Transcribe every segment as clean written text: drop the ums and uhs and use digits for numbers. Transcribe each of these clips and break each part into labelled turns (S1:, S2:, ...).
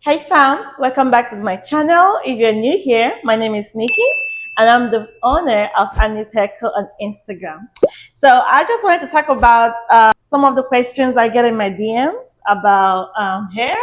S1: Hey fam, welcome back to my channel. If you're new here, my name is Nikki and I'm the owner of Annie's Hair Co on Instagram. So I just wanted to talk about some of the questions I get in my DMs about hair.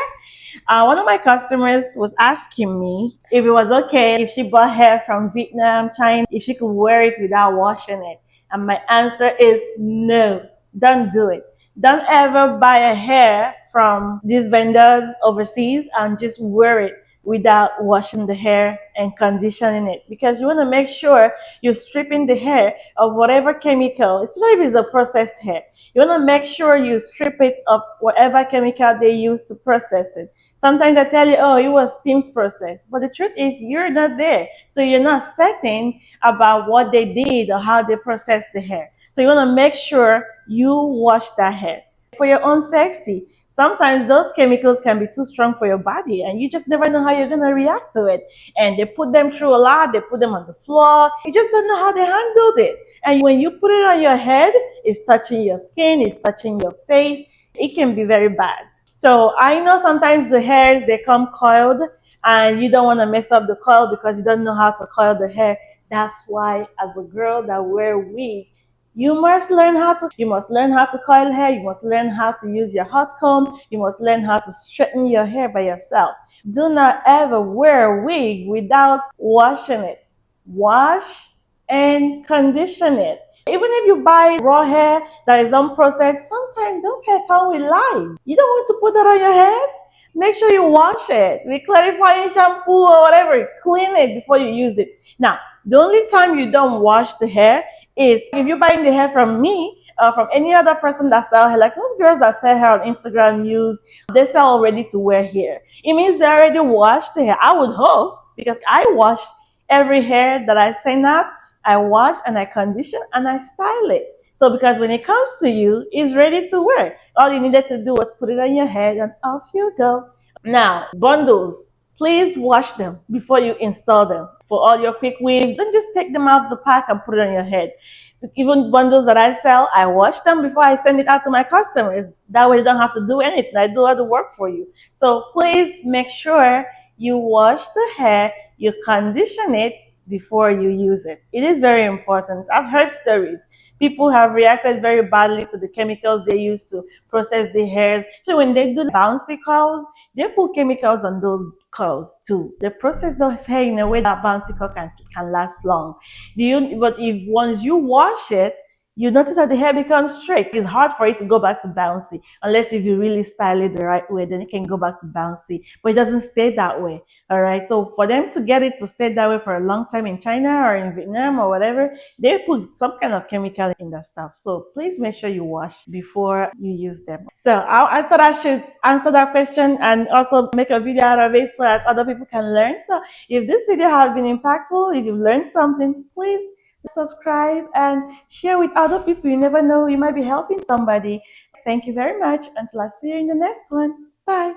S1: One of my customers was asking me if it was okay if she bought hair from Vietnam, China, if she could wear it without washing it. And my answer is no, don't do it. Don't ever buy a hair from these vendors overseas and just wear it without washing the hair and conditioning it, because you want to make sure you're stripping the hair of whatever chemical, especially if it's a processed hair. You want to make sure you strip it of whatever chemical they use to process it. Sometimes I tell you, oh, it was steam processed, but the truth is you're not there, so you're not certain about what they did or how they processed the hair. So you want to make sure you wash that hair for your own safety. Sometimes those chemicals can be too strong for your body and you just never know how you're going to react to it. And they put them through a lot, they put them on the floor. You just don't know how they handled it. And when you put it on your head, it's touching your skin, it's touching your face. It can be very bad. So I know sometimes the hairs, they come coiled and you don't want to mess up the coil because you don't know how to coil the hair. That's why as a girl that wear wig, you must learn how to coil hair, you must learn how to use your hot comb, you must learn how to straighten your hair by yourself. Do not ever wear a wig without washing it. Wash and condition it. Even if you buy raw hair that is unprocessed, sometimes those hair come with lice. You don't want to put that on your head. Make sure you wash it with clarifying shampoo or whatever. Clean it before you use it. Now, the only time you don't wash the hair is if you're buying the hair from me or from any other person that sell hair. Like most girls that sell hair on Instagram use, they sell ready to wear hair. It means they already washed the hair. I would hope, because I wash every hair that I send out. I wash and I condition and I style it. So because when it comes to you, it's ready to wear. All you needed to do was put it on your head and off you go. Now, bundles, please wash them before you install them. For all your quick weaves, don't just take them out of the pack and put it on your head. Even bundles that I sell, I wash them before I send it out to my customers. That way you don't have to do anything. I do all the work for you. So please make sure you wash the hair, you condition it before you use it. It is very important. I've heard stories. People have reacted very badly to the chemicals they use to process the hairs. So when they do bouncy curls, they put chemicals on those curls too. They process those hair in a way that bouncy curl can last long. But if once you wash it, you notice that the hair becomes straight. It's hard for it to go back to bouncy unless if you really style it the right way, then it can go back to bouncy. But it doesn't stay that way. All right. So for them to get it to stay that way for a long time in China or in Vietnam or whatever, they put some kind of chemical in that stuff. So please make sure you wash before you use them. So I thought I should answer that question and also make a video out of it so that other people can learn. So if this video has been impactful, if you've learned something, please subscribe and share with other people. You never know, you might be helping somebody. Thank you very much. Until I see you in the next one. Bye.